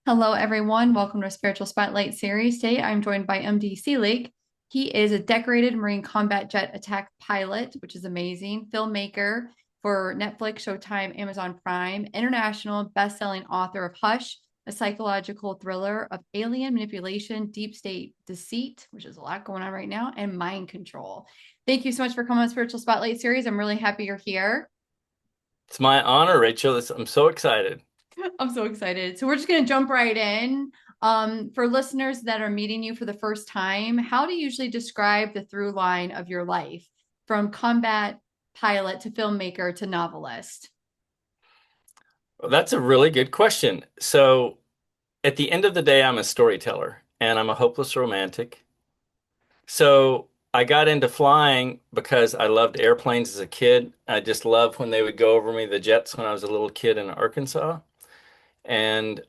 Hello, everyone. Welcome to our Spiritual Spotlight series. Today, I'm joined by MD Selig. He is a decorated Marine combat jet attack pilot, which is amazing, filmmaker for Netflix, Showtime, Amazon Prime, international best-selling author of Hush, a psychological thriller of alien manipulation, deep state deceit, which is a lot going on right now, and mind control. Thank you so much for coming on Spiritual Spotlight series. I'm really happy you're here. It's my honor, Rachel. I'm so excited. I'm so excited. So we're just going to jump right in. For listeners that are meeting you for the first time, how do you usually describe the through line of your life from combat pilot to filmmaker to novelist? Well, that's a really good question. So, at the end of the day, I'm a storyteller and I'm a hopeless romantic. So, I got into flying because I loved airplanes as a kid. I just loved when they would go over me, the jets, when I was a little kid in Arkansas. And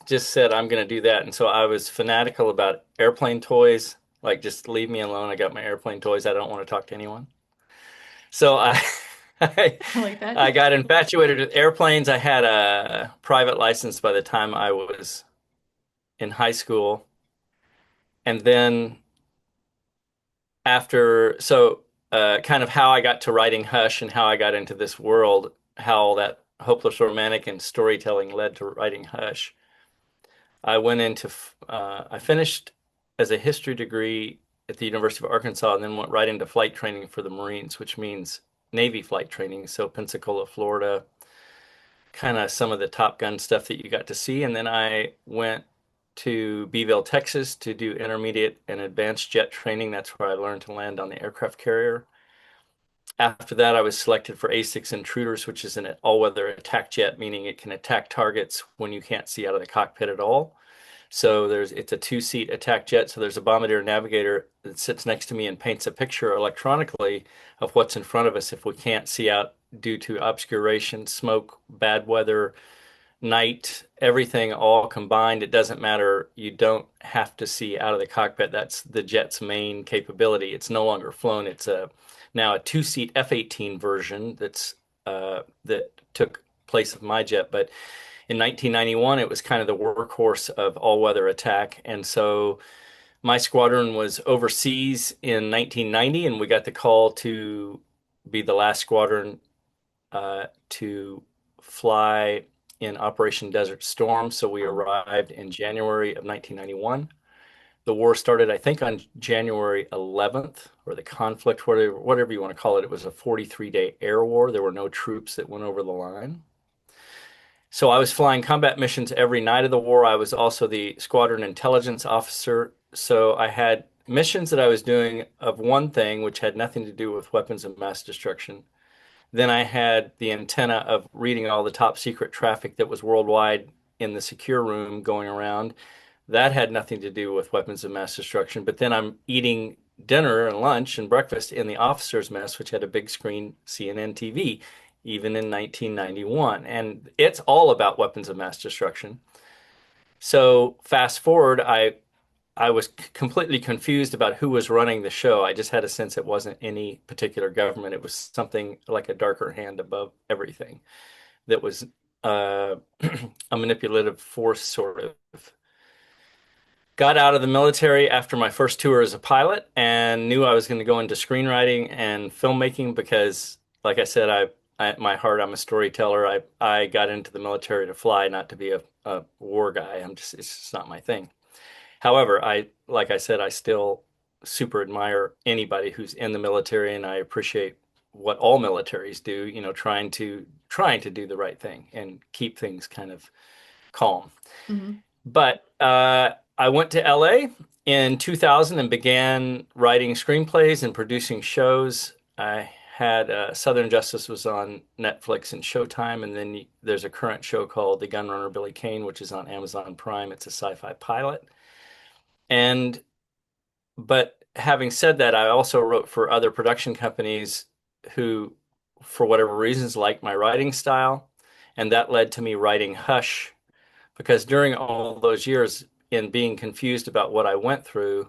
just said, I'm going to do that. And so I was fanatical about airplane toys. Like, just leave me alone. I got my airplane toys. I don't want to talk to anyone. So I, I like that. I got infatuated with airplanes. I had a private license by the time I was in high school. And then kind of how I got to writing Hush and how I got into this world, how all that hopeless romantic and storytelling led to writing Hush. I finished as a history degree at the University of Arkansas and then went right into flight training for the Marines, which means Navy flight training. So Pensacola, Florida, kind of some of the Top Gun stuff that you got to see. And then I went to Beeville, Texas to do intermediate and advanced jet training. That's where I learned to land on the aircraft carrier. After that, I was selected for A-6 Intruders, which is an all-weather attack jet, meaning it can attack targets when you can't see out of the cockpit at all. So it's a two-seat attack jet. So there's a bombardier navigator that sits next to me and paints a picture electronically of what's in front of us if we can't see out due to obscuration, smoke, bad weather, night, everything all combined. It doesn't matter. You don't have to see out of the cockpit. That's the jet's main capability. It's no longer flown. It's now a two-seat F-18 version that took place of my jet, but in 1991, it was kind of the workhorse of all-weather attack. And so my squadron was overseas in 1990, and we got the call to be the last squadron to fly in Operation Desert Storm. So we Wow. arrived in January of 1991. The war started, I think, on January 11th, or the conflict, whatever you want to call it. It was a 43-day air war. There were no troops that went over the line. So I was flying combat missions every night of the war. I was also the squadron intelligence officer. So I had missions that I was doing of one thing, which had nothing to do with weapons of mass destruction. Then I had the antenna of reading all the top secret traffic that was worldwide in the secure room going around. That had nothing to do with weapons of mass destruction. But then I'm eating dinner and lunch and breakfast in the officers' mess, which had a big screen CNN TV, even in 1991. And it's all about weapons of mass destruction. So fast forward, I was completely confused about who was running the show. I just had a sense it wasn't any particular government. It was something like a darker hand above everything that was a manipulative force, sort of. Got out of the military after my first tour as a pilot and knew I was going to go into screenwriting and filmmaking because, like I said, at my heart, I'm a storyteller. I got into the military to fly, not to be a war guy. It's just not my thing. However, like I said, I still super admire anybody who's in the military, and I appreciate what all militaries do, trying to do the right thing and keep things kind of calm. Mhm. But I went to LA in 2000 and began writing screenplays and producing shows. I had Southern Justice was on Netflix and Showtime, and then there's a current show called The Gunrunner Billy Kane, which is on Amazon Prime. It's a sci-fi pilot. And but having said that, I also wrote for other production companies who, for whatever reasons, liked my writing style. And that led to me writing Hush, because during all those years in being confused about what I went through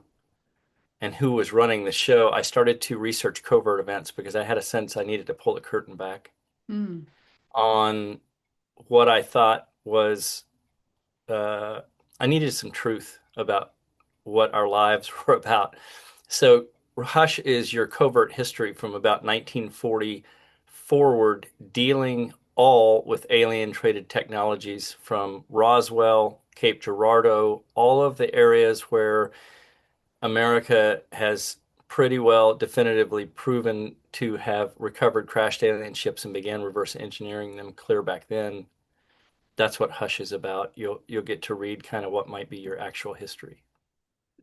and who was running the show, I started to research covert events because I had a sense I needed to pull the curtain back Mm. on what I thought was uh, I needed some truth about what our lives were about. So Hush is your covert history from about 1940 forward, dealing all with alien traded technologies from Roswell, Cape Girardeau, all of the areas where America has pretty well definitively proven to have recovered crashed alien ships and began reverse engineering them clear back then. That's what Hush is about. You'll get to read kind of what might be your actual history,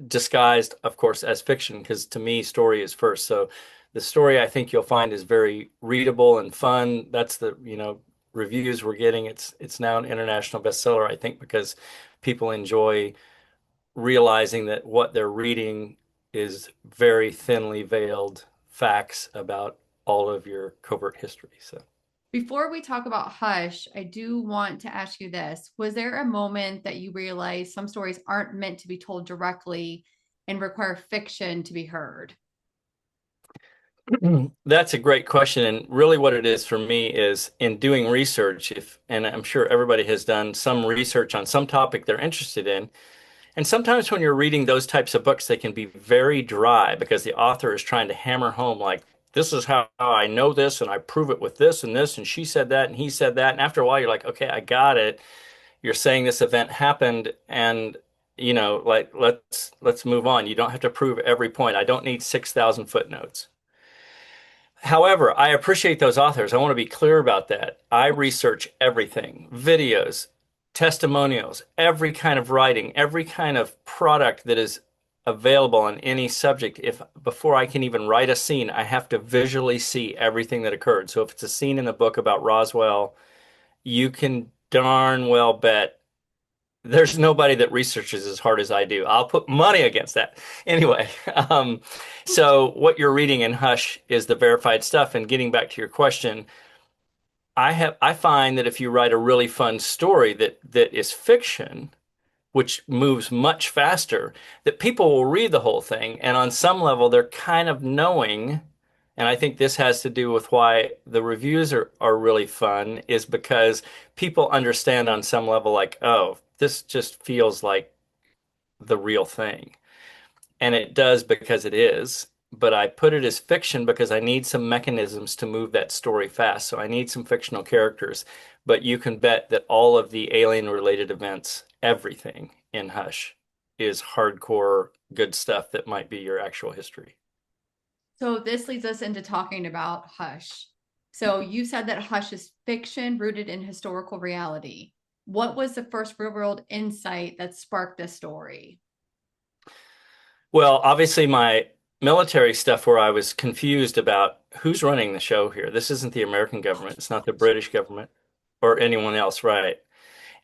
disguised, of course, as fiction, because to me, story is first. So the story I think you'll find is very readable and fun. That's the, reviews we're getting. It's now an international bestseller, I think, because people enjoy realizing that what they're reading is very thinly veiled facts about all of your covert history. So Before we talk about Hush, I do want to ask you this. Was there a moment that you realized some stories aren't meant to be told directly and require fiction to be heard? that's a great question. And really what it is for me is in doing research, and I'm sure everybody has done some research on some topic they're interested in. And sometimes when you're reading those types of books, they can be very dry because the author is trying to hammer home, like, this is how I know this, and I prove it with this and this, and she said that, and he said that. And after a while, you're like, okay, I got it. You're saying this event happened, and like let's move on. You don't have to prove every point. I don't need 6,000 footnotes. However, I appreciate those authors. I want to be clear about that. I research everything, videos, testimonials, every kind of writing, every kind of product that is available on any subject. If before I can even write a scene, I have to visually see everything that occurred. So if it's a scene in the book about Roswell, you can darn well bet there's nobody that researches as hard as I do. I'll put money against that. Anyway, um, so what you're reading in Hush is the verified stuff. And getting back to your question, I find that if you write a really fun story that is fiction, which moves much faster, that people will read the whole thing. And on some level, they're kind of knowing, and I think this has to do with why the reviews are really fun, is because people understand on some level, like, oh, this just feels like the real thing. And it does because it is. But I put it as fiction because I need some mechanisms to move that story fast. So I need some fictional characters. But you can bet that all of the alien related events, everything in Hush, is hardcore good stuff that might be your actual history. So this leads us into talking about Hush. So you said that Hush is fiction rooted in historical reality. What was the first real world insight that sparked this story? Well, obviously, my military stuff where I was confused about who's running the show here. This isn't the American government, it's not the British government or anyone else, right?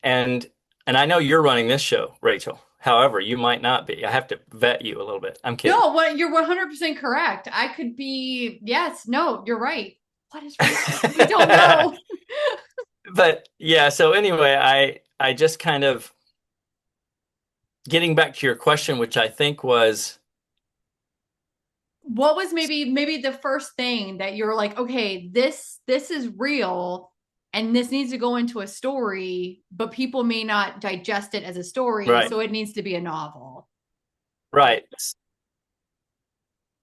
And and I know you're running this show, Rachel. However, you might not be. I have to vet you a little bit. I'm kidding. No, what you're 100% correct. I could be, yes, no, you're right. What is wrong? We don't know. But yeah, so anyway, I just kind of getting back to your question, which I think was What was maybe the first thing that you're like, okay, this is real and this needs to go into a story, but people may not digest it as a story, right, so it needs to be a novel. right.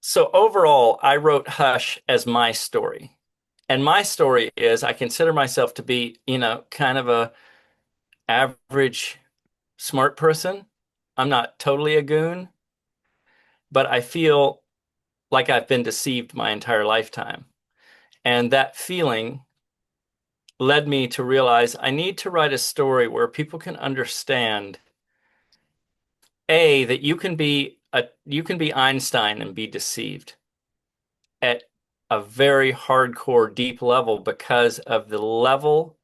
So overall, I wrote Hush as my story. And my story is I consider myself to be, kind of a average smart person. I'm not totally a goon, but I feel like I've been deceived my entire lifetime. And that feeling led me to realize I need to write a story where people can understand A, that you can be Einstein and be deceived at a very hardcore deep level because of the level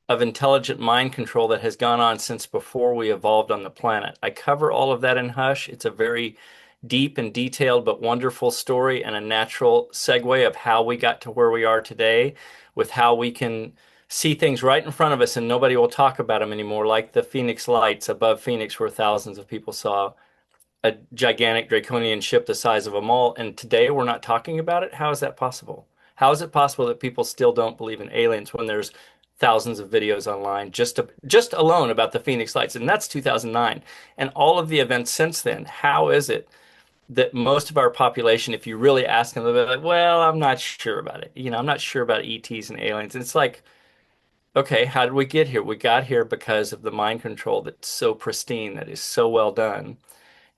of intelligent mind control that has gone on since before we evolved on the planet. I cover all of that in Hush. It's a very deep and detailed but wonderful story and a natural segue of how we got to where we are today with how we can see things right in front of us and nobody will talk about them anymore, like the Phoenix lights above Phoenix where thousands of people saw a gigantic draconian ship the size of a mall, and today we're not talking about it. How is that possible? How is it possible that people still don't believe in aliens when there's thousands of videos online just alone about the Phoenix Lights, and that's 2009. And all of the events since then, how is it that most of our population, if you really ask them, they're like, well, I'm not sure about it. I'm not sure about ETs and aliens. And it's like, okay, how did we get here? We got here because of the mind control that's so pristine, that is so well done.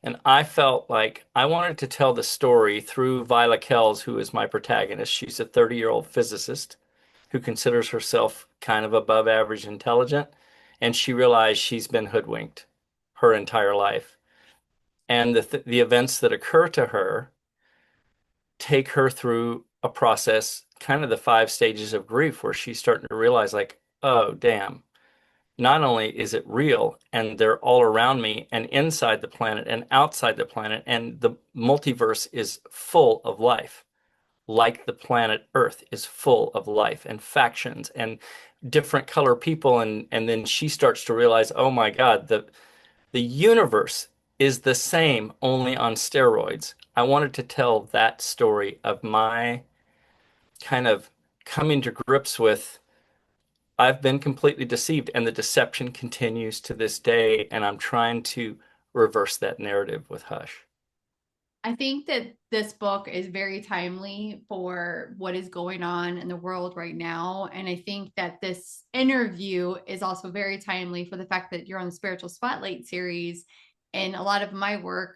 And I felt like I wanted to tell the story through Viola Kells, who is my protagonist. She's a 30-year-old physicist who considers herself kind of above average intelligent, and she realized she's been hoodwinked her entire life. And the events that occur to her take her through a process, kind of the 5 stages of grief, where she's starting to realize, like, oh, damn, not only is it real and they're all around me and inside the planet and outside the planet, and the multiverse is full of life, like the planet Earth is full of life and factions and different color people. And then she starts to realize, oh my God, the universe is the same, only on steroids. I wanted to tell that story of my kind of coming to grips with, I've been completely deceived, and the deception continues to this day, and I'm trying to reverse that narrative with Hush. I think that this book is very timely for what is going on in the world right now. And I think that this interview is also very timely for the fact that you're on the Spiritual Spotlight series. And a lot of my work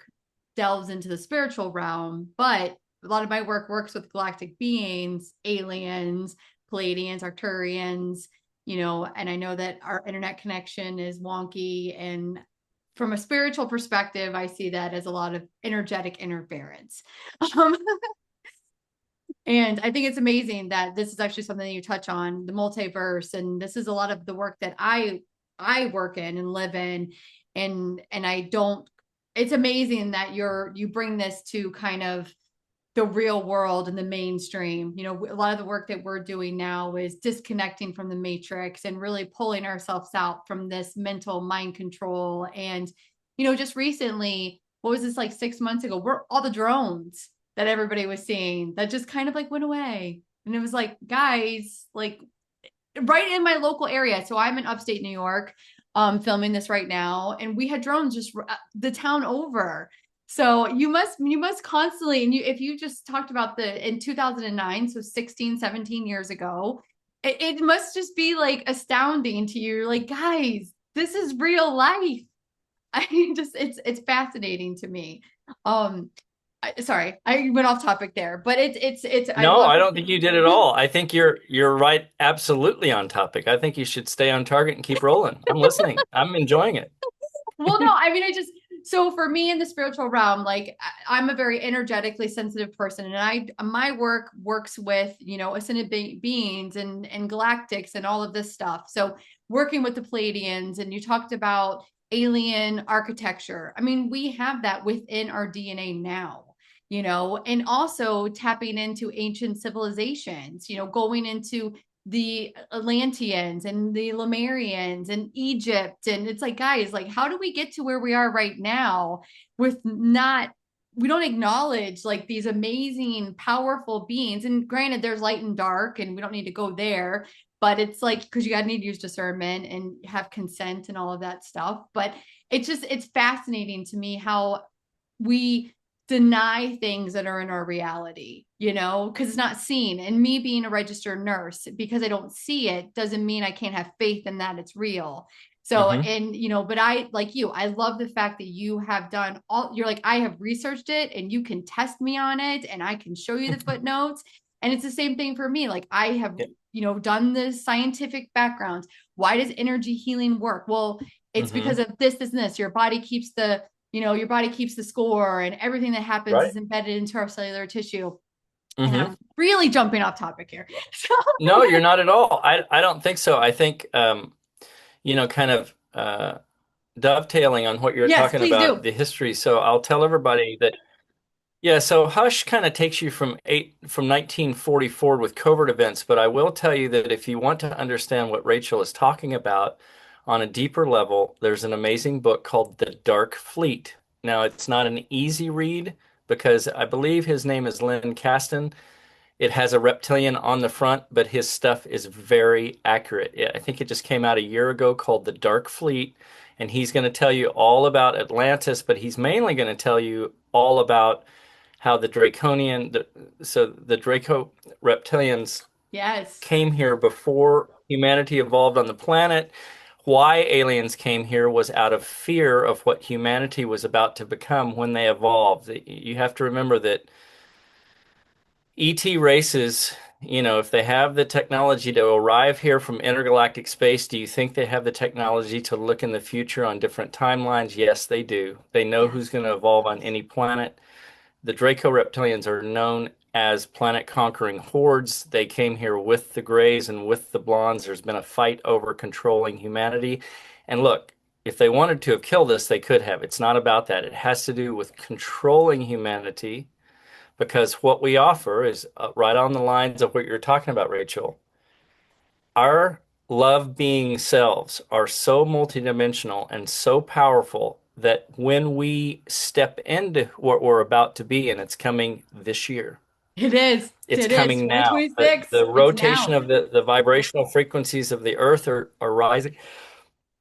delves into the spiritual realm, but a lot of my work works with galactic beings, aliens, Pleiadians, Arcturians, and I know that our internet connection is wonky, and from a spiritual perspective, I see that as a lot of energetic interference. Um, and I think it's amazing that this is actually something that you touch on, the multiverse, and this is a lot of the work that I work in and live in, and I don't. It's amazing that you bring this to kind of the real world and the mainstream. A lot of the work that we're doing now is disconnecting from the matrix and really pulling ourselves out from this mental mind control. And just recently, what was this, like 6 months ago, we're all the drones that everybody was seeing that just kind of like went away. And it was like, guys, like right in my local area. So I'm in upstate New York, filming this right now, and we had drones just the town over. So you must constantly, and if you just talked about the in 2009, so 16, 17 years ago, it must just be like astounding to you. You're like, guys, this is real life. It's fascinating to me. Um, Sorry, I went off topic there, but it's I No, love I don't think you did at all. I think you're right, absolutely on topic. I think you should stay on target and keep rolling. I'm listening. I'm enjoying it. Well, no, I mean, so for me in the spiritual realm, like I'm a very energetically sensitive person, and my work works with, ascended beings and galactics and all of this stuff. So working with the Pleiadians, and you talked about alien architecture. I mean, we have that within our DNA now. And also tapping into ancient civilizations, going into the Atlanteans and the Lemurians and Egypt. And it's like, guys, like, how do we get to where we are right now with not, we don't acknowledge like these amazing, powerful beings? And granted, there's light and dark, and we don't need to go there, but it's like, because you got to need to use discernment and have consent and all of that stuff. But it's fascinating to me how we deny things that are in our reality, because it's not seen. And me being a registered nurse, because I don't see it, doesn't mean I can't have faith in that it's real. So, Hmm. and, but I, like you, I love the fact that you have done you're like, I have researched it and you can test me on it and I can show you the footnotes. And it's the same thing for me. Like I have, Yeah. done the scientific background. Why does energy healing work? Well, it's because Hmm. of this, and this. Your body keeps the score, and everything that happens Right. is embedded into our cellular tissue. And Hmm. I'm really jumping off topic here. So, No, you're not at all. I don't think so. I think kind of dovetailing on what you're yes, talking please about, do. the history. So I'll tell everybody that, yeah, so Hush kind of takes you from 1940 forward with covert events, but I will tell you that if you want to understand what Rachel is talking about on a deeper level, there's an amazing book called The Dark Fleet. Now, it's not an easy read because I believe his name is Len Kasten, It has a reptilian on the front, but his stuff is very accurate. I think it just came out a year ago called The Dark Fleet, and he's going to tell you all about Atlantis, but he's mainly going to tell you all about how the Draco reptilians Yes. came here before humanity evolved on the planet. Why aliens came here was out of fear of what humanity was about to become when they evolved. You have to remember that ET races, if they have the technology to arrive here from intergalactic space, do you think they have the technology to look in the future on different timelines? Yes, they do. They know who's Yes. going to evolve on any planet. The Draco reptilians are known as planet conquering hordes. They came here with the Greys and with the Blondes. There's been a fight over controlling humanity. And look, if they wanted to have killed us, they could have. It's not about that. It has to do with controlling humanity because what we offer is right on the lines of what you're talking about, Rachel. Our love being selves are so multidimensional and so powerful that when we step into what we're about to be, and it's coming this year, It is. it's It is. coming now. The, 2026. the It's rotation now. of the vibrational frequencies of the earth are rising,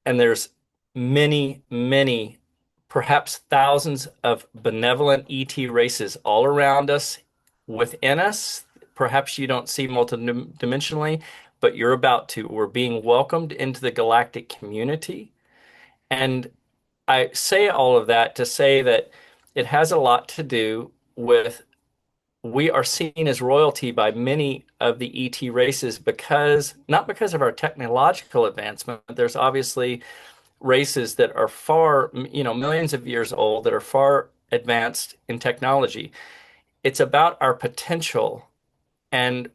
and there's many, many, perhaps thousands of benevolent ET races all around us, within us. Perhaps you don't see multidimensionally, but you're about to. We're being welcomed into the galactic community. And I say all of that to say that it has a lot to do with we are seen as royalty by many of the ET races because not because of our technological advancement. There's obviously races that are far, millions of years old that are far advanced in technology. It's about our potential and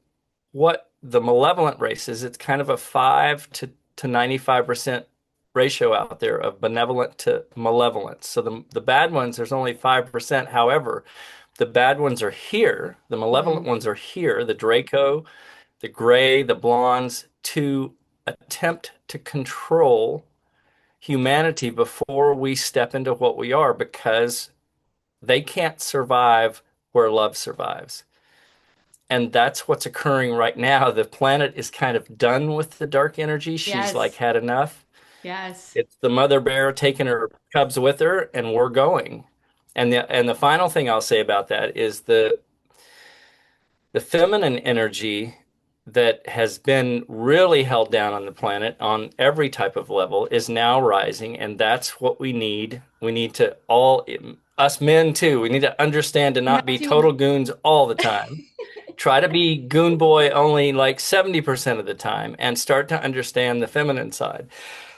what the malevolent races, it's kind of a 5 to 95% ratio out there of benevolent to malevolent. So the bad ones, there's only 5%. However, the bad ones are here. The malevolent Mhm. ones are here. The Draco, the Gray, the Blondes, to attempt to control humanity before we step into what we are because they can't survive where love survives. And that's what's occurring right now. The planet is kind of done with the dark energy. She's like Yes. had enough. Yes. It's the mother bear taking her cubs with her, and we're going. And the final thing I'll say about that is the feminine energy that has been really held down on the planet on every type of level is now rising, and that's what we need. We need to all, us men too, we need to understand to We not have be to. total goons all the time. Try to be goon boy only like 70% of the time and start to understand the feminine side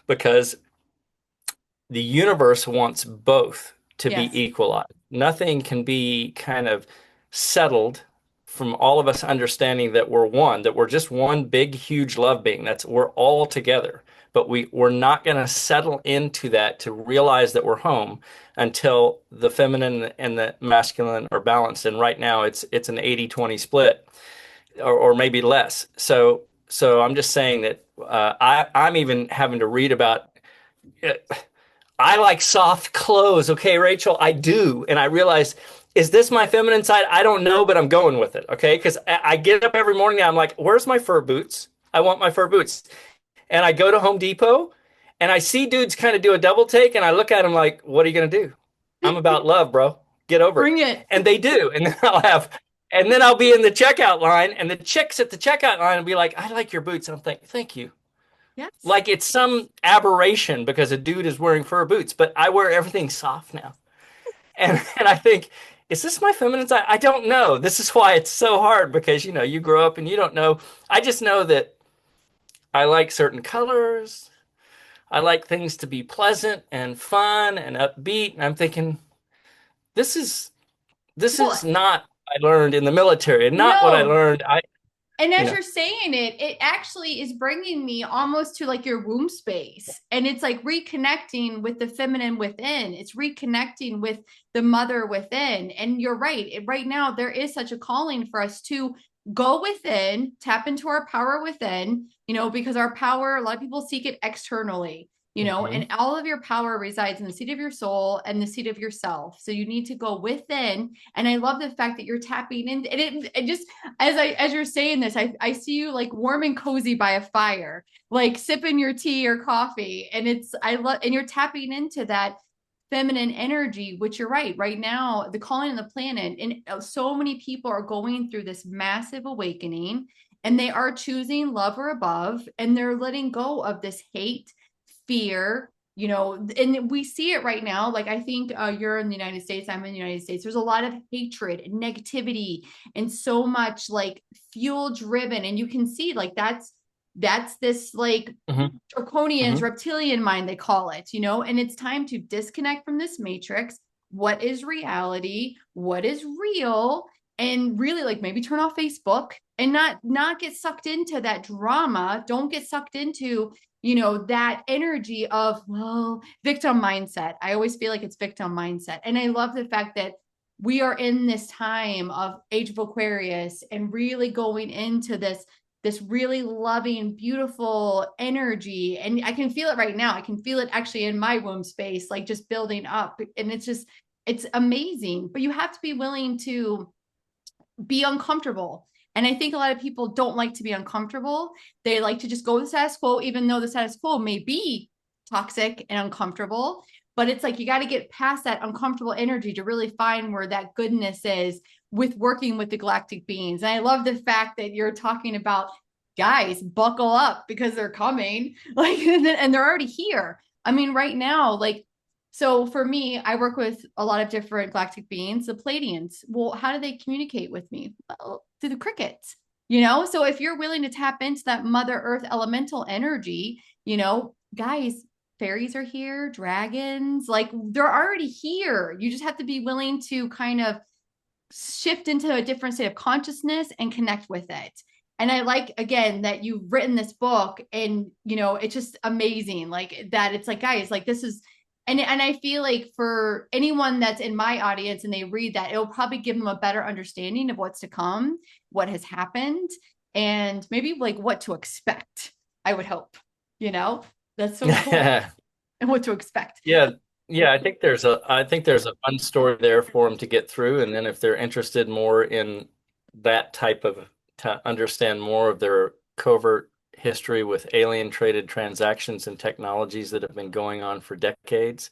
because the universe wants both to be Yes. equalized. Nothing can be kind of settled from all of us understanding that we're one, that we're just one big, huge love being. That's we're all together. But we're not going to settle into that to realize that we're home until the feminine and the masculine are balanced. And right now it's an 80-20 split or maybe less. So I'm just saying that I'm even having to read about it. I like soft clothes. Okay, Rachel, I do. And I realize, is this my feminine side? I don't know, but I'm going with it. Okay. Because I get up every morning and I'm like, where's my fur boots? I want my fur boots. And I go to Home Depot and I see dudes kind of do a double take and I look at them like, what are you going to do? I'm about love, bro. Get over it. Bring it. And they do. And then I'll be in the checkout line and the chicks at the checkout line will be like, I like your boots. I'm thinking, thank you. Yes. Like it's some aberration because a dude is wearing fur boots, but I wear everything soft now. And I think, is this my feminine side? I don't know. This is why it's so hard because you grow up and you don't know. I just know that I like certain colors. I like things to be pleasant and fun and upbeat. And I'm thinking, this is this Well, is not what I learned in the military and not what I no. learned. And You as know, you're saying it, it actually is bringing me almost to like your womb space. And it's like reconnecting with the feminine within. It's reconnecting with the mother within. And you're right. Right now, there is such a calling for us to go within, tap into our power within, because our power, a lot of people seek it externally. and all of your power resides in the seat of your soul and the seat of yourself. So you need to go within. And I love the fact that you're tapping in, and it just, as you're saying this, I see you like warm and cozy by a fire, like sipping your tea or coffee. And I love, and you're tapping into that feminine energy, which you're right now, the calling of the planet. And so many people are going through this massive awakening, and they are choosing love or above, and they're letting go of this hate, fear, and we see it right now. Like, I think you're in the United States, I'm in the United States. There's a lot of hatred and negativity and so much like fuel driven. And you can see like that's this like Mm-hmm. draconians, Mm-hmm. reptilian mind, they call it, and it's time to disconnect from this matrix. What is reality? What is real? And really like maybe turn off Facebook and not get sucked into that drama. Don't get sucked into that energy of, well, victim mindset. I always feel like it's victim mindset. And I love the fact that we are in this time of age of Aquarius and really going into this really loving, beautiful energy. And I can feel it right now. I can feel it actually in my womb space, like just building up. And it's amazing. But you have to be willing to be uncomfortable. And I think a lot of people don't like to be uncomfortable. They like to just go with the status quo, even though the status quo may be toxic and uncomfortable. But it's like you got to get past that uncomfortable energy to really find where that goodness is with working with the galactic beings. And I love the fact that you're talking about, guys, buckle up because they're coming, like, and they're already here. I mean, right now, like, so for me, I work with a lot of different galactic beings, the Pleiadians. Well, how do they communicate with me? Well, through the crickets. So if you're willing to tap into that Mother Earth elemental energy, guys, fairies are here, dragons, like they're already here. You just have to be willing to kind of shift into a different state of consciousness and connect with it. And I like, again, that you've written this book, and it's just amazing, like that. It's like, guys, like this is, and I feel like for anyone that's in my audience and they read that, it'll probably give them a better understanding of what's to come, what has happened, and maybe like what to expect. I would hope, that's so cool, and what to expect. Yeah, yeah. I think there's a fun story there for them to get through, and then if they're interested more in that type of to understand more of their covert history with alien traded transactions and technologies that have been going on for decades,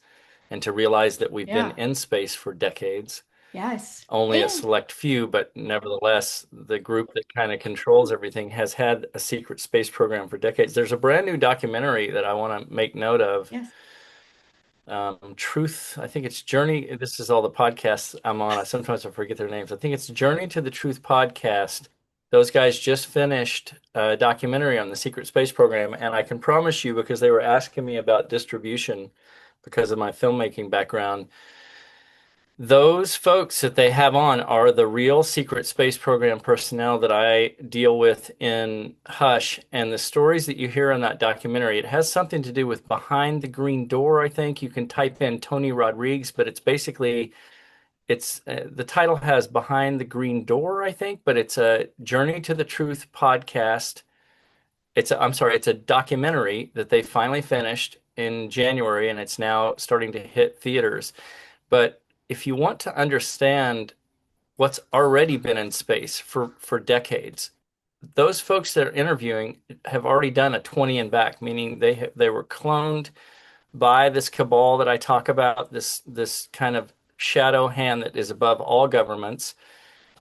and to realize that we've been Yeah. in space for decades. Yes. Only a And select few, but nevertheless, the group that kind of controls everything has had a secret space program for decades. There's a brand new documentary that I want to make note of. yes. Truth, I think it's Journey. This is all the podcasts I'm on. Sometimes I forget their names. I think it's Journey to the Truth podcast. Those guys just finished a documentary on the secret space program, and I can promise you, because they were asking me about distribution because of my filmmaking background, those folks that they have on are the real secret space program personnel that I deal with in Hush. And the stories that you hear in that documentary, it has something to do with Behind the Green Door, I think. You can type in Tony Rodriguez, but it's basically, the title has Behind the Green Door, I think, but it's a Journey to the Truth podcast. I'm sorry, it's a documentary that they finally finished in January, and it's now starting to hit theaters. But if you want to understand what's already been in space for decades, those folks that are interviewing have already done a 20 and back, meaning they were cloned by this cabal that I talk about, this kind of shadow hand that is above all governments,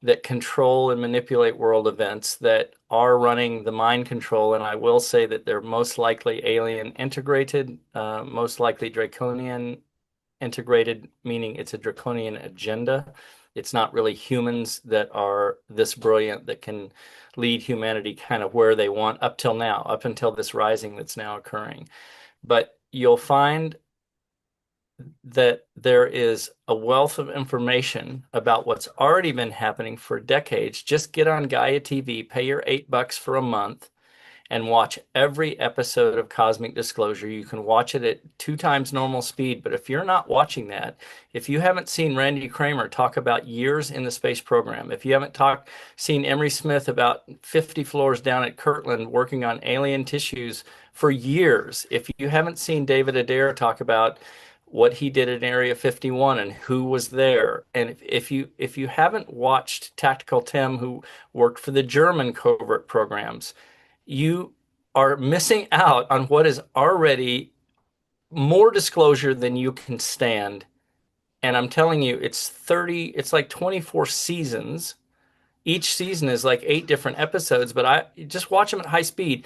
that control and manipulate world events, that are running the mind control. And I will say that they're most likely alien integrated, most likely draconian integrated, meaning it's a draconian agenda. It's not really humans that are this brilliant that can lead humanity kind of where they want up till now, up until this rising that's now occurring. But you'll find that there is a wealth of information about what's already been happening for decades. Just get on Gaia TV, pay your $8 for a month, and watch every episode of Cosmic Disclosure. You can watch it at 2 times normal speed, but if you're not watching that, if you haven't seen Randy Kramer talk about years in the space program, if you haven't seen Emery Smith about 50 floors down at Kirtland working on alien tissues for years, if you haven't seen David Adair talk about what he did in Area 51 and who was there. And if you haven't watched Tactical Tim, who worked for the German covert programs, you are missing out on what is already more disclosure than you can stand. And I'm telling you, it's like 24 seasons. Each season is like 8 different episodes, but I just watch them at high speed.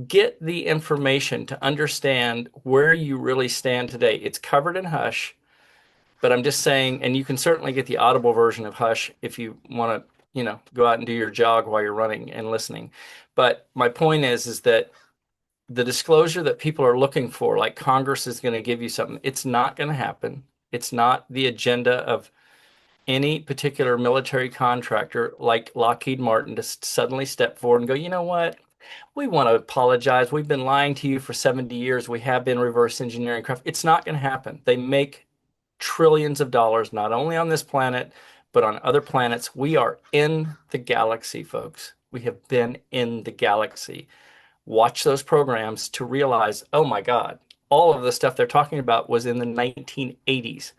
Get the information to understand where you really stand today. It's covered in Hush, but I'm just saying, and you can certainly get the Audible version of Hush if you want to, go out and do your jog while you're running and listening. But my point is that the disclosure that people are looking for, like Congress is going to give you something, it's not going to happen. It's not the agenda of any particular military contractor like Lockheed Martin to suddenly step forward and go, you know what? We want to apologize. We've been lying to you for 70 years. We have been reverse engineering craft. It's not going to happen. They make trillions of dollars, not only on this planet, but on other planets. We are in the galaxy, folks. We have been in the galaxy. Watch those programs to realize, oh my God, all of the stuff they're talking about was in the 1980s.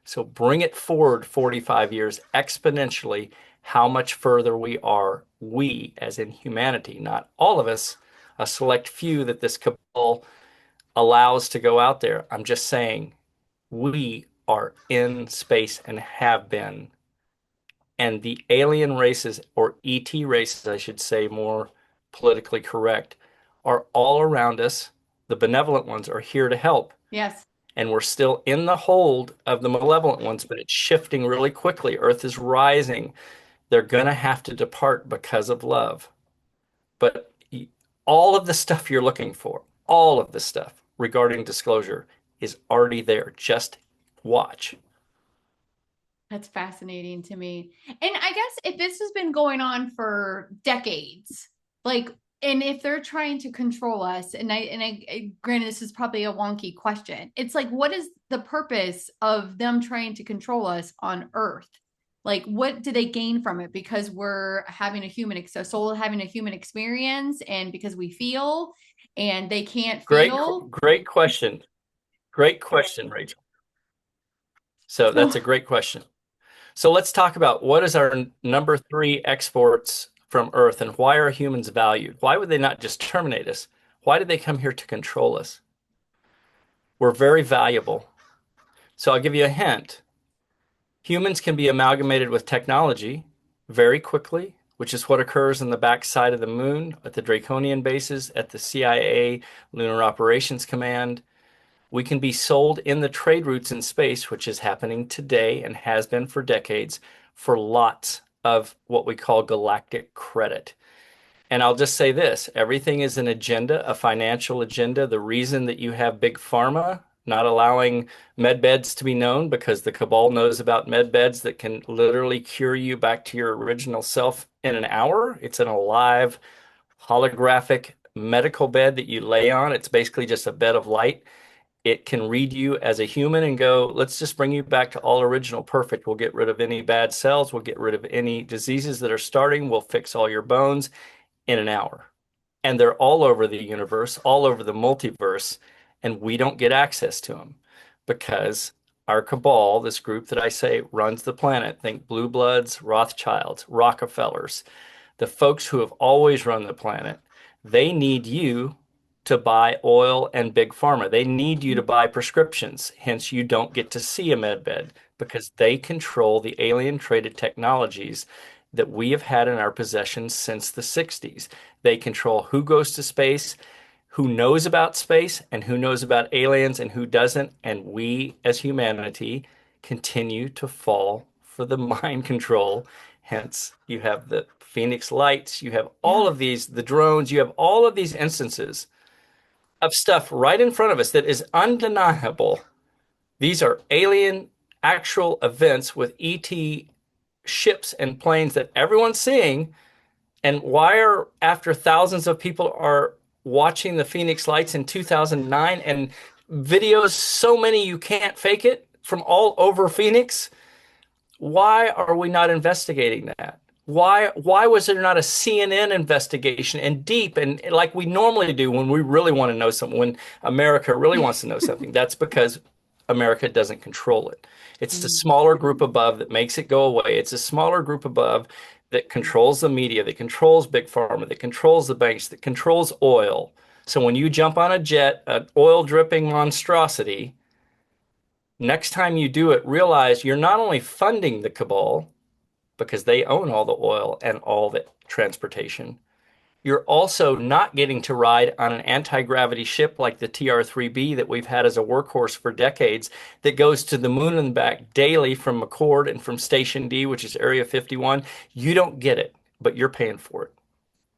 So bring it forward 45 years exponentially, how much further we as in humanity, not all of us, a select few that this cabal allows to go out there. I'm just saying we are in space and have been. And the alien races, or ET races, I should say, more politically correct, are all around us. The benevolent ones are here to help. Yes. And we're still in the hold of the malevolent ones, but it's shifting really quickly. Earth is rising. They're going to have to depart because of love. But all of the stuff you're looking for, all of the stuff regarding disclosure is already there. Just watch. That's fascinating to me. And I guess if this has been going on for decades, like, and if they're trying to control us, and I granted this is probably a wonky question. It's like, what is the purpose of them trying to control us on Earth? Like, what do they gain from it? Because we're having a soul having a human experience, and because we feel, and they can't feel. Great question. Great question, Rachel. So So that's a great question. So let's talk about what is our number 3 exports from Earth and why are humans valued? Why would they not just terminate us? Why did they come here to control us? We're very valuable. So I'll give you a hint. Humans can be amalgamated with technology very quickly, which is what occurs on the backside of the moon, at the Draconian bases, at the CIA Lunar Operations Command. We can be sold in the trade routes in space, which is happening today and has been for decades, for lots of what we call galactic credit. And I'll just say this, everything is an agenda, a financial agenda. The reason that you have big pharma not allowing med beds to be known because the cabal knows about med beds that can literally cure you back to your original self in an hour. It's an alive holographic medical bed that you lay on. It's basically just a bed of light. It can read you as a human and go, let's just bring you back to all original perfect. We'll get rid of any bad cells. We'll get rid of any diseases that are starting. We'll fix all your bones in an hour. And they're all over the universe, all over the multiverse, and we don't get access to them because our cabal, this group that I say runs the planet, think Blue Bloods, Rothschilds, Rockefellers, the folks who have always run the planet, they need you to buy oil and big pharma. They need you to buy prescriptions. Hence, you don't get to see a med bed because they control the alien traded technologies that we have had in our possession since the 60s. They control who goes to space, who knows about space, and who knows about aliens and who doesn't. And we as humanity continue to fall for the mind control. Hence, you have the Phoenix Lights, you have all of these, the drones, you have all of these instances of stuff right in front of us that is undeniable. These are alien actual events with ET ships and planes that everyone's seeing. And why are, after thousands of people are watching the Phoenix Lights in 2009 and videos so many you can't fake it from all over Phoenix. Why are we not investigating that? Why was there not a CNN investigation and deep and like we normally do when we really want to know something, when America really wants to know something? That's because America doesn't control it. It's the Mm. smaller group above that makes it go away. It's a smaller group above that controls the media, that controls big pharma, that controls the banks, that controls oil. So when you jump on a jet, an oil dripping monstrosity, next time you do it, realize you're not only funding the cabal because they own all the oil and all the transportation. You're also not getting to ride on an anti-gravity ship like the TR-3B that we've had as a workhorse for decades that goes to the moon and back daily from McCord and from Station D, which is Area 51. You don't get it, but you're paying for it.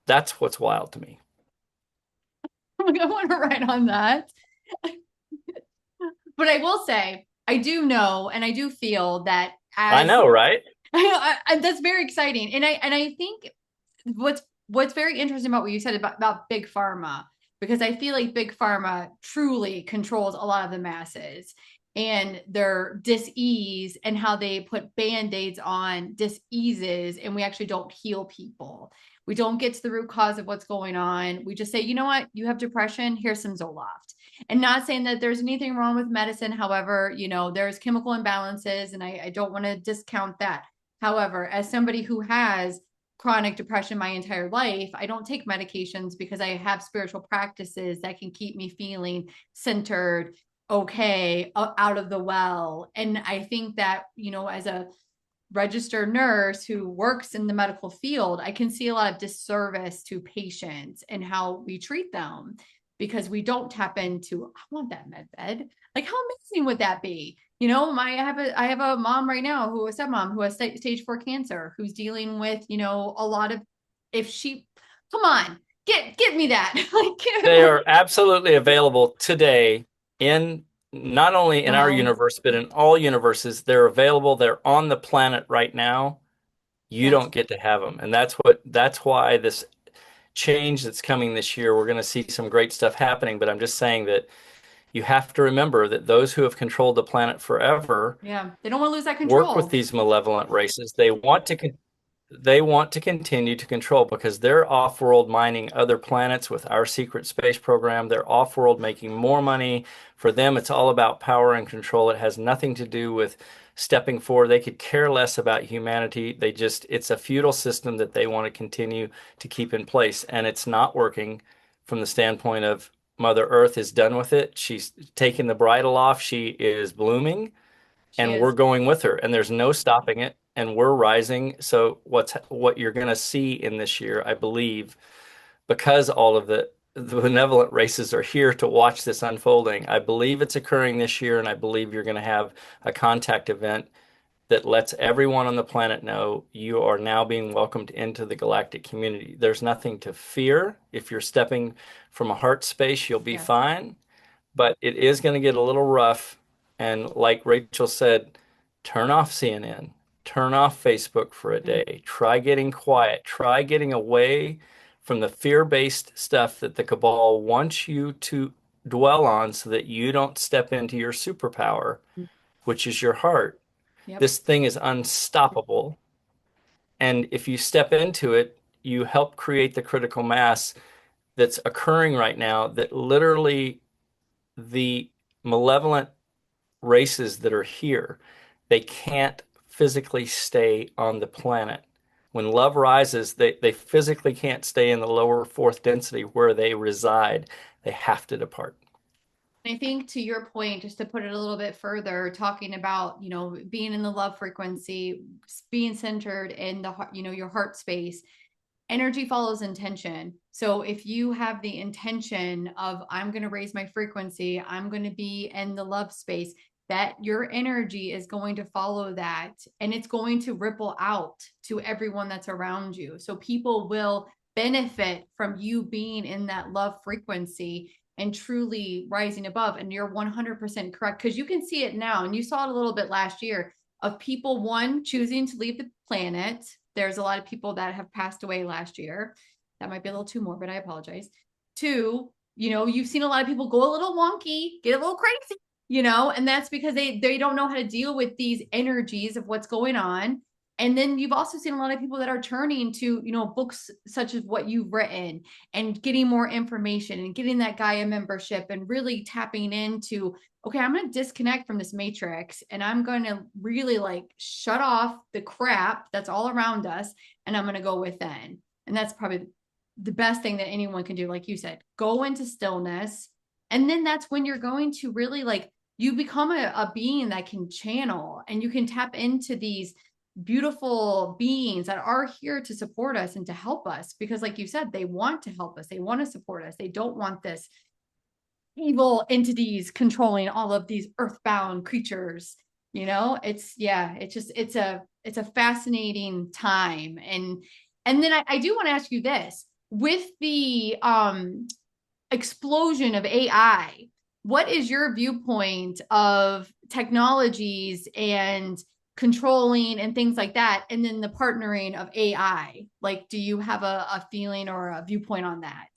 That's what's wild to me. I want to write on that. But I will say, I do know and I do feel that I as know, right? that's very exciting. And I think what's very interesting about what you said about big pharma, because I feel like big pharma truly controls a lot of the masses and their dis-ease and how they put band-aids on dis-eases, and we actually don't heal people. We don't get to the root cause of what's going on. We just say, you know what, you have depression, here's some Zoloft. And not saying that there's anything wrong with medicine. However, there's chemical imbalances, and I don't want to discount that. However, as somebody who has chronic depression my entire life, I don't take medications because I have spiritual practices that can keep me feeling centered, okay, out of the well. And I think that, as a registered nurse who works in the medical field, I can see a lot of disservice to patients and how we treat them because we don't tap into, I want that med bed. Like, how amazing would that be? I have a mom right now a stepmom who has stage 4 cancer, who's dealing with, a lot of, if she, come on, get me that. They Like, are absolutely available today in not only in our wow. universe, but in all universes. They're available. They're on the planet right now. You Yes. don't get to have them. And that's why this change that's coming this year, we're going to see some great stuff happening. But I'm just saying that you have to remember that those who have controlled the planet forever Yeah. They don't want to lose that work with control. these malevolent races. They want to continue to control because they're off-world mining other planets with our secret space program. They're off-world making more money. For them, it's all about power and control. It has nothing to do with stepping forward. They could care less about humanity. It's a feudal system that they want to continue to keep in place. And it's not working from the standpoint of Mother Earth is done with it. She's taken the bridle off. She is blooming She and we're is. going with her and there's no stopping it and we're rising. So what you're going to see in this year, I believe, because all of the benevolent races are here to watch this unfolding, I believe it's occurring this year, and I believe you're going to have a contact event that lets everyone on the planet know you are now being welcomed into the galactic community. There's nothing to fear. If you're stepping from a heart space, you'll be Yes. fine, but it is going to get a little rough. And like Rachel said, turn off CNN, turn off Facebook for a Mm. day, try getting quiet, try getting away from the fear-based stuff that the cabal wants you to dwell on so that you don't step into your superpower, which is your heart. Yep. This thing is unstoppable. And if you step into it, you help create the critical mass that's occurring right now that literally the malevolent races that are here, they can't physically stay on the planet. When love rises, they physically can't stay in the lower fourth density where they reside. They have to depart. I think to your point, just to put it a little bit further, talking about, being in the love frequency, being centered in your heart space, energy follows intention. So if you have the intention of, I'm going to raise my frequency, I'm going to be in the love space, that your energy is going to follow that, and it's going to ripple out to everyone that's around you. So people will benefit from you being in that love frequency and truly rising above. And you're 100% correct, because you can see it now, and you saw it a little bit last year, of people, one, choosing to leave the planet. There's a lot of people that have passed away last year. That might be a little too morbid. I apologize. Two, you've seen a lot of people go a little wonky, get a little crazy, and that's because they don't know how to deal with these energies of what's going on. And then you've also seen a lot of people that are turning to, books such as what you've written and getting more information and getting that Gaia membership and really tapping into, okay, I'm going to disconnect from this matrix and I'm going to really like shut off the crap that's all around us and I'm going to go within. And that's probably the best thing that anyone can do. Like you said, go into stillness. And then that's when you're going to really like, you become a being that can channel and you can tap into these beautiful beings that are here to support us and to help us because like you said, they want to help us, they want to support us, they don't want this evil entities controlling all of these earthbound creatures. It's yeah, it's a fascinating time. And then I do want to ask you this, with the explosion of AI, what is your viewpoint of technologies and controlling and things like that, and then the partnering of AI? Like, do you have a feeling or a viewpoint on that?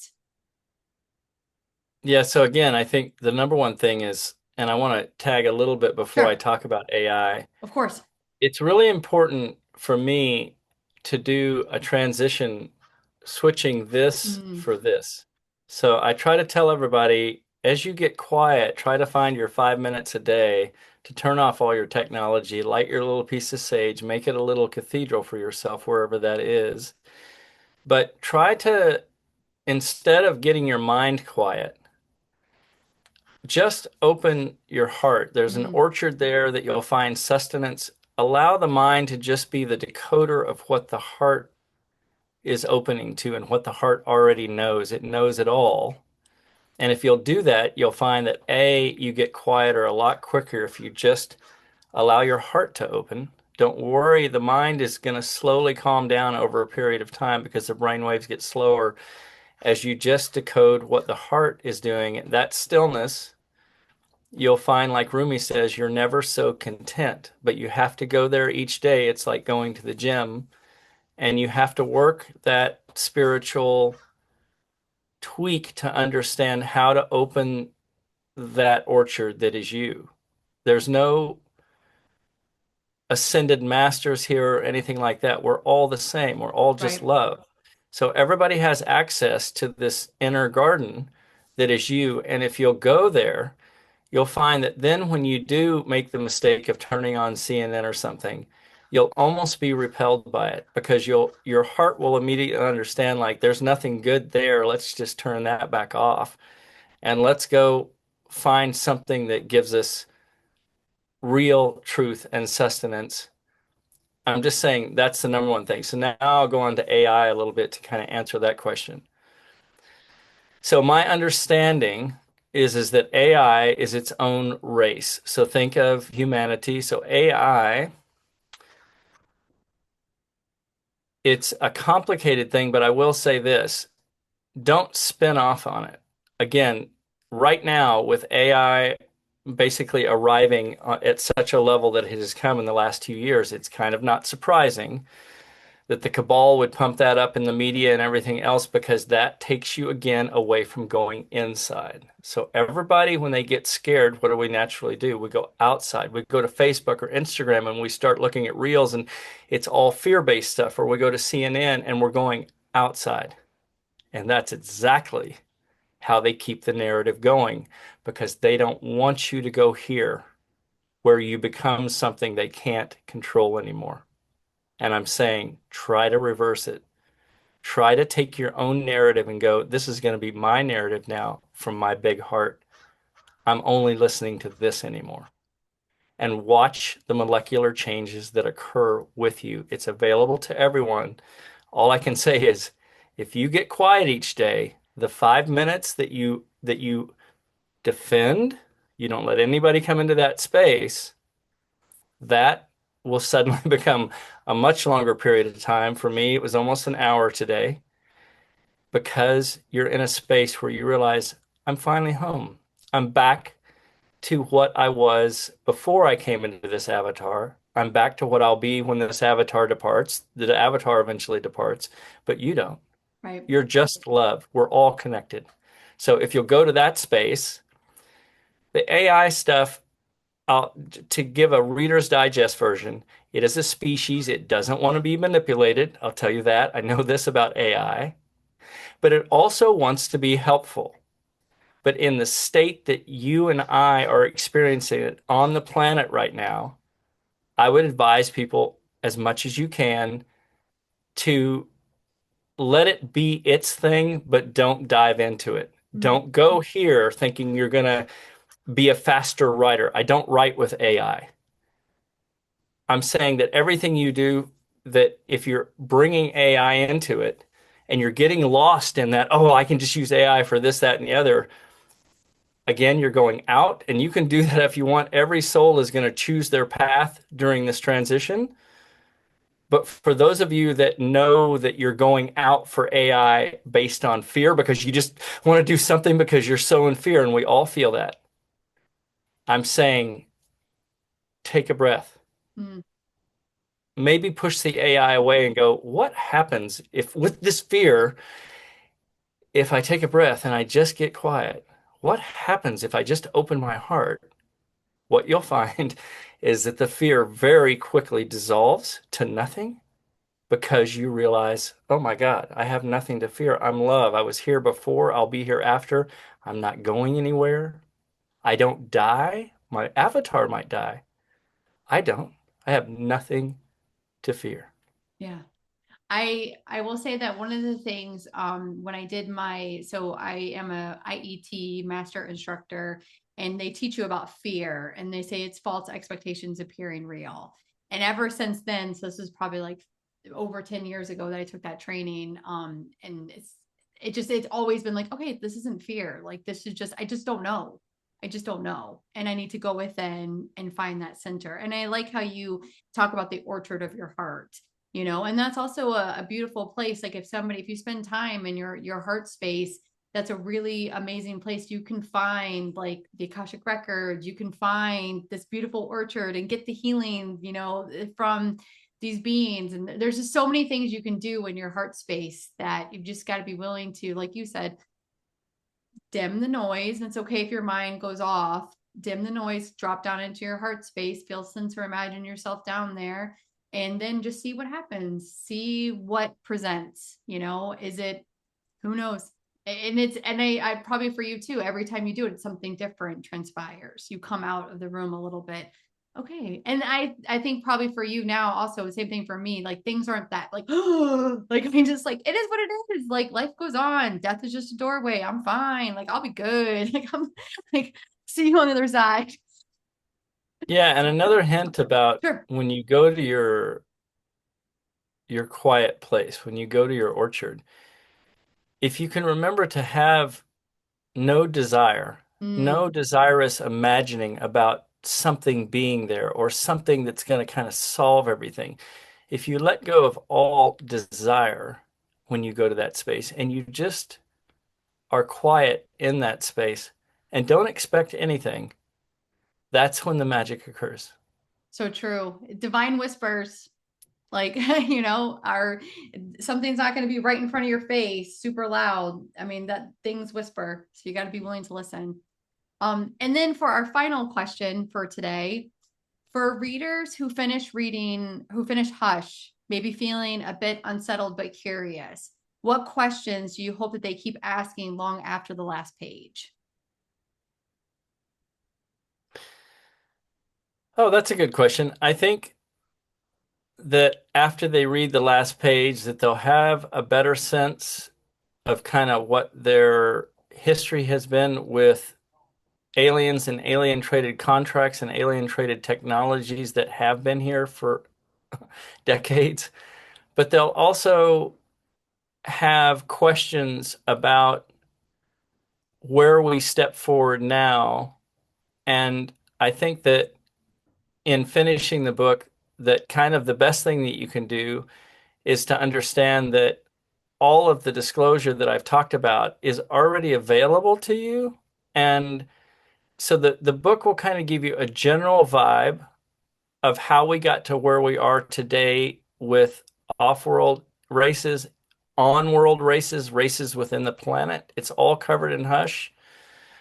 Yeah, so again, I think the number one thing is, and I want to tag a little bit before I Sure, talk about AI. of course. It's really important for me to do a transition switching this Mm, for this. So I try to tell everybody as you get quiet, try to find your 5 minutes a day to turn off all your technology, light your little piece of sage, make it a little cathedral for yourself, wherever that is. But try to, instead of getting your mind quiet, just open your heart. There's an mm, orchard there that you'll find sustenance. Allow the mind to just be the decoder of what the heart is opening to and what the heart already knows. It knows it all. And if you'll do that, you'll find that A, you get quieter a lot quicker if you just allow your heart to open. Don't worry, the mind is going to slowly calm down over a period of time because the brain waves get slower as you just decode what the heart is doing. That stillness, you'll find, like Rumi says, you're never so content, but you have to go there each day. It's like going to the gym, and you have to work that spiritual tweak to understand how to open that orchard that is you. There's no ascended masters here or anything like that. We're all the same. We're all just right, love. So everybody has access to this inner garden that is you. And if you'll go there, you'll find that then when you do make the mistake of turning on CNN or something, you'll almost be repelled by it because your heart will immediately understand like there's nothing good there. Let's just turn that back off and let's go find something that gives us real truth and sustenance. I'm just saying that's the number one thing. So now I'll go on to AI a little bit to kind of answer that question. So my understanding is that AI is its own race. So think of humanity. So AI, it's a complicated thing, but I will say this, don't spin off on it. Again, right now with AI basically arriving at such a level that it has come in the last 2 years, it's kind of not surprising that the cabal would pump that up in the media and everything else because that takes you again away from going inside. So everybody, when they get scared, what do we naturally do? We go outside. We go to Facebook or Instagram and we start looking at reels and it's all fear-based stuff. Or we go to CNN and we're going outside. And that's exactly how they keep the narrative going because they don't want you to go here where you become something they can't control anymore. And I'm saying, try to reverse it. Try to take your own narrative and go, this is going to be my narrative now from my big heart. I'm only listening to this anymore. And watch the molecular changes that occur with you. It's available to everyone. All I can say is if you get quiet each day, the 5 minutes that you defend, you don't let anybody come into that space, that will suddenly become a much longer period of time. For me, it was almost an hour today because you're in a space where you realize I'm finally home. I'm back to what I was before I came into this avatar. I'm back to what I'll be when this avatar departs. The avatar eventually departs, but you don't. right. You're just love. We're all connected. So if you'll go to that space, the AI stuff, to give a Reader's Digest version, it is a species. It doesn't want to be manipulated. I'll tell you that. I know this about AI, but it also wants to be helpful. But in the state that you and I are experiencing it on the planet right now, I would advise people as much as you can to let it be its thing, but don't dive into it. Mm. Don't go here thinking you're going to be a faster writer. I don't write with AI. I'm saying that everything you do, that if you're bringing AI into it and you're getting lost in that, oh, I can just use AI for this, that, and the other, again, you're going out, and you can do that if you want. Every soul is going to choose their path during this transition. But for those of you that know that you're going out for AI based on fear because you just want to do something because you're so in fear, and we all feel that, I'm saying take a breath. Mm. Maybe push the AI away and go, what happens if, with this fear, if I take a breath and I just get quiet? What happens if I just open my heart? What you'll find is that the fear very quickly dissolves to nothing because you realize, oh my God, I have nothing to fear. I'm love. I was here before. I'll be here after. I'm not going anywhere. I don't die. My avatar might die. I don't. I have nothing to fear. Yeah. I will say that one of the things when I did my so I am a IET master instructor, and they teach you about fear, and they say it's false expectations appearing real. And ever since then, so this is probably like over 10 years ago that I took that training, and it's always been like, okay, this isn't fear, like this is just, I just don't know. I just don't know. And I need to go within and find that center. And I like how you talk about the orchard of your heart, and that's also a beautiful place. Like if you spend time in your heart space, that's a really amazing place. You can find like the Akashic records, you can find this beautiful orchard and get the healing, from these beings. And there's just so many things you can do in your heart space that you've just got to be willing to, like you said, dim the noise. And it's okay if your mind goes off. Dim the noise, drop down into your heart space, feel, sense, or imagine yourself down there, and then just see what happens. See what presents. Is it, who knows? And I probably for you too, every time you do it, something different transpires. You come out of the room a little bit. Okay. And I think probably for you now also the same thing for me. Like things aren't that like, like, I mean, just like it is what it is. Like life goes on. Death is just a doorway. I'm fine. Like I'll be good. Like I'm like, see you on the other side. Yeah, and another hint about Sure. when you go to your quiet place, when you go to your orchard, if you can remember to have no desire, Mm. no desirous imagining about something being there or something that's going to kind of solve everything. If you let go of all desire when you go to that space and you just are quiet in that space and don't expect anything, that's when the magic occurs. So true. Divine whispers. Like, our something's not going to be right in front of your face, super loud. I mean, that things whisper. So you got to be willing to listen. And then for our final question for today, for readers who finish Hush, maybe feeling a bit unsettled but curious, what questions do you hope that they keep asking long after the last page? Oh, that's a good question. I think that after they read the last page that they'll have a better sense of kind of what their history has been with aliens and alien traded contracts and alien traded technologies that have been here for decades. But they'll also have questions about where we step forward now. And I think that in finishing the book, that kind of the best thing that you can do is to understand that all of the disclosure that I've talked about is already available to you. And so the book will kind of give you a general vibe of how we got to where we are today with off-world races on-world races, races within the planet. It's all covered in hush,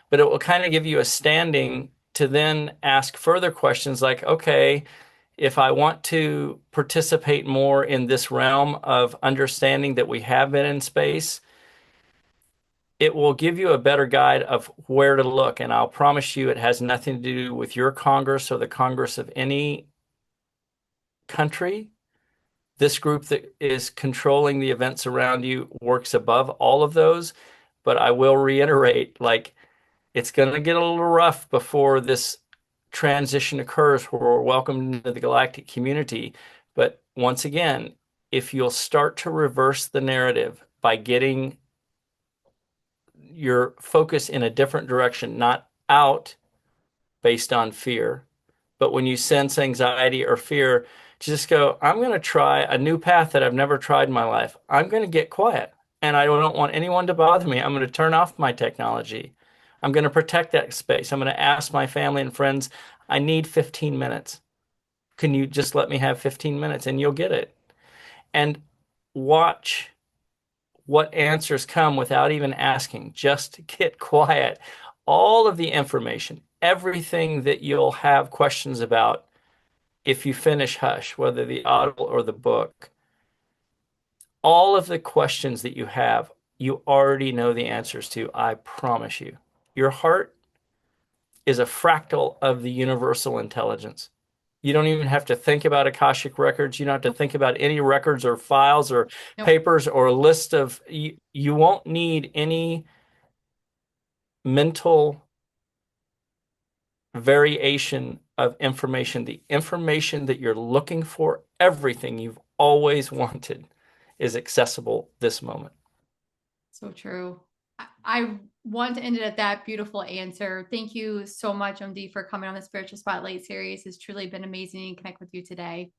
but it will kind of give you a standing to then ask further questions like, okay, if I want to participate more in this realm of understanding that we have been in space, it will give you a better guide of where to look. And I'll promise you, it has nothing to do with your Congress or the Congress of any country. This group that is controlling the events around you works above all of those. But I will reiterate, like, it's going to get a little rough before this transition occurs where we're welcomed into the galactic community. But once again, if you'll start to reverse the narrative by getting your focus in a different direction, not out based on fear, but when you sense anxiety or fear, just go, I'm going to try a new path that I've never tried in my life. I'm going to get quiet and I don't want anyone to bother me. I'm going to turn off my technology. I'm going to protect that space. I'm going to ask my family and friends, I need 15 minutes. Can you just let me have 15 minutes and you'll get it? And watch what answers come without even asking. Just get quiet. All of the information, everything that you'll have questions about if you finish Hush, whether the audible or the book, all of the questions that you have, you already know the answers to, I promise you. Your heart is a fractal of the universal intelligence. You don't even have to think about Akashic records. You don't have to think about any records or files or Nope. papers or a list of, you won't need any mental variation of information. The information that you're looking for, everything you've always wanted, is accessible this moment. So true. I want to end it at that beautiful answer. Thank you so much, MD, for coming on the Spiritual Spotlight series. It's truly been amazing to connect with you today.